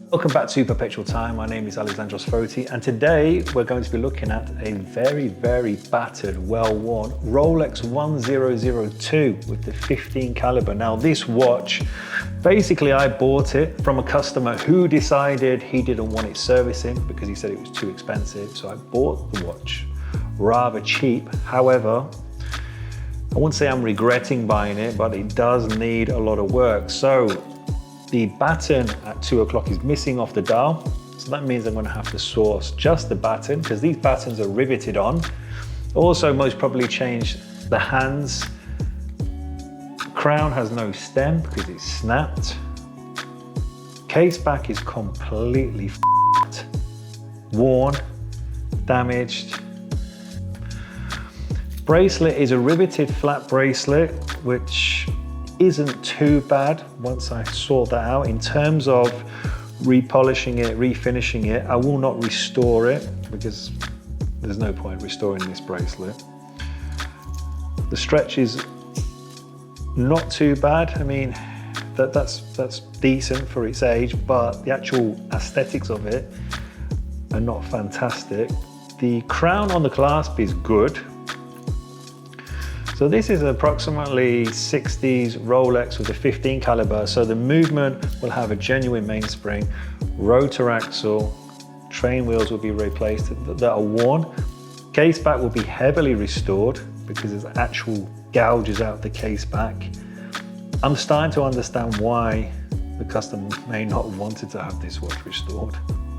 Welcome back to Perpetual Time. My name is Photi, and today we're going to be looking at a very, very battered, well-worn Rolex 1002 with the 15 caliber. Now this watch, basically I bought it from a customer who decided he didn't want it servicing because he said it was too expensive. So I bought the watch rather cheap. However, I wouldn't say I'm regretting buying it, but it does need a lot of work. So the batten at 2 o'clock is missing off the dial. So that means I'm going to have to source just the batten because these battens are riveted on. Also, most probably change the hands. Crown has no stem because it's snapped. Case back is completely f***ed, worn, damaged. Bracelet is a riveted flat bracelet, which isn't too bad once I sort that out. In terms of repolishing it, refinishing it, I will not restore it because there's no point restoring this bracelet. The stretch is not too bad. I mean, that's decent for its age, but the actual aesthetics of it are not fantastic. The crown on the clasp is good. So this is approximately 60s Rolex with a 15 caliber. So the movement will have a genuine mainspring, rotor axle, train wheels will be replaced that are worn. Case back will be heavily restored because there's actual gouges out the case back. I'm starting to understand why the customer may not have wanted to have this watch restored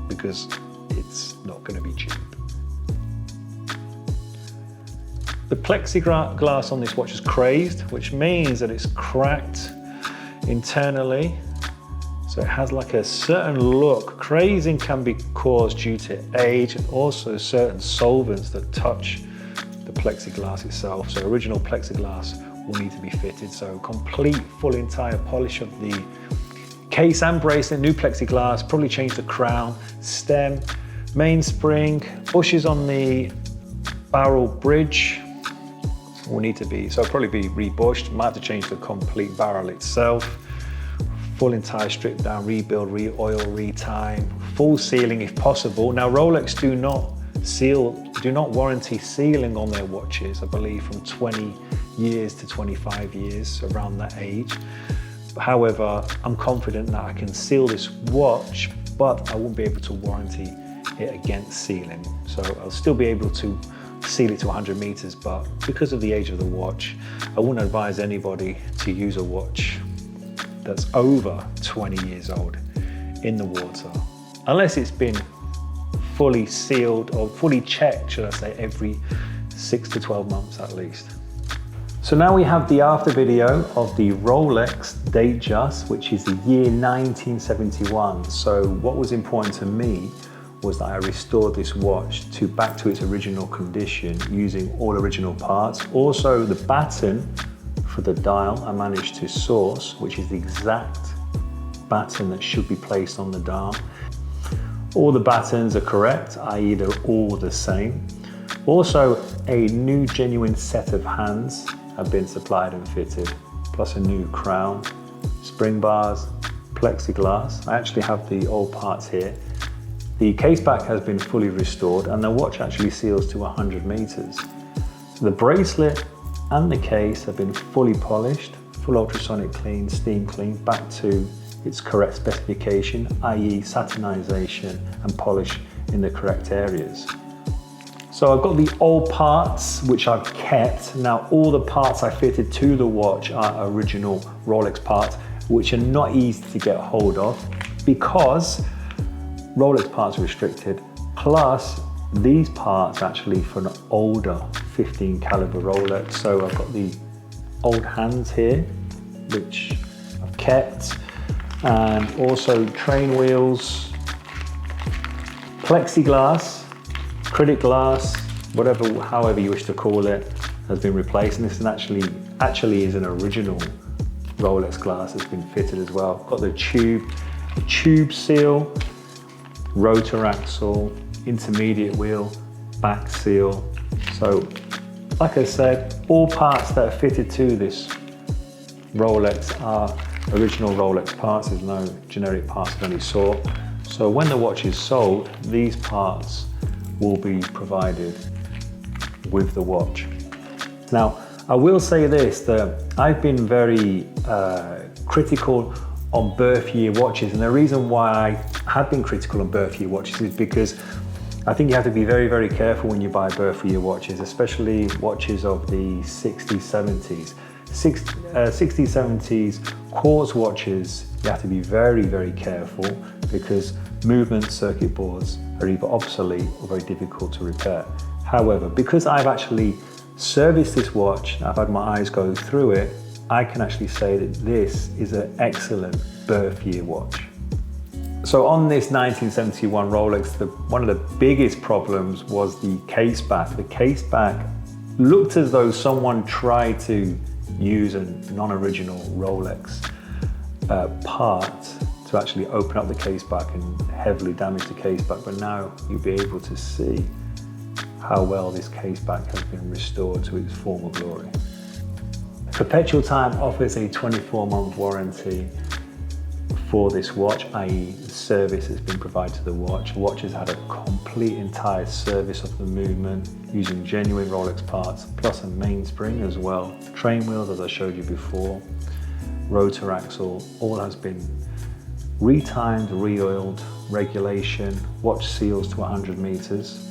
because it's not going to be cheap. The plexiglass on this watch is crazed, which means that it's cracked internally. So it has like a certain look. Crazing can be caused due to age and also certain solvents that touch the plexiglass itself. So original plexiglass will need to be fitted. So complete, full entire polish of the case and bracelet, new plexiglass, probably change the crown, stem, mainspring, bushes on the barrel bridge will need to be, so it'll probably be rebushed. Might have to change the complete barrel itself. Full entire strip down, rebuild, re-oil, re-time, full sealing if possible. Now Rolex do not warranty sealing on their watches, I believe from 20 years to 25 years, around that age. However, I'm confident that I can seal this watch, but I won't be able to warranty it against sealing. So I'll still be able to seal it to 100 meters, but because of the age of the watch, I wouldn't advise anybody to use a watch that's over 20 years old in the water, unless it's been fully sealed or fully checked, should I say, every 6 to 12 months at least. So now we have the after video of the Rolex Datejust, which is the year 1971. So what was important to me was that I restored this watch back to its original condition using all original parts. Also the batten for the dial I managed to source, which is the exact batten that should be placed on the dial. All the battens are correct, i.e. they're all the same. Also a new genuine set of hands have been supplied and fitted, plus a new crown, spring bars, plexiglass. I actually have the old parts here. The case back has been fully restored and the watch actually seals to 100 meters. So the bracelet and the case have been fully polished, full ultrasonic clean, steam clean, back to its correct specification, i.e. satinization and polish in the correct areas. So I've got the old parts, which I've kept. Now all the parts I fitted to the watch are original Rolex parts, which are not easy to get hold of because Rolex parts are restricted, plus these parts actually for an older 15 caliber Rolex. So I've got the old hands here, which I've kept, and also train wheels, plexiglass, acrylic glass, however you wish to call it, has been replaced. And this is actually is an original Rolex glass that's been fitted as well. Got the tube seal, rotor axle, intermediate wheel, back seal. So like I said, all parts that are fitted to this Rolex are original Rolex parts. There's no generic parts of any sort. So when the watch is sold, these parts will be provided with the watch. Now, I will say this, that I've been very critical on birth year watches, and the reason why I have been critical on birth year watches is because I think you have to be very, very careful when you buy birth year watches, especially watches of the 60s, 70s. 60s, 70s quartz watches, you have to be very, very careful because movement circuit boards are either obsolete or very difficult to repair. However, because I've actually serviced this watch, I've had my eyes go through it, I can actually say that this is an excellent birth year watch. So on this 1971 Rolex, one of the biggest problems was the case back. The case back looked as though someone tried to use a non-original Rolex part to actually open up the case back and heavily damage the case back, but now you'll be able to see how well this case back has been restored to its former glory. Perpetual-Time offers a 24-month warranty for this watch, i.e. the service has been provided to the watch. The watch has had a complete entire service of the movement using genuine Rolex parts, plus a mainspring as well. Train wheels, as I showed you before, rotor axle, all has been retimed, re-oiled, regulation, watch seals to 100 meters.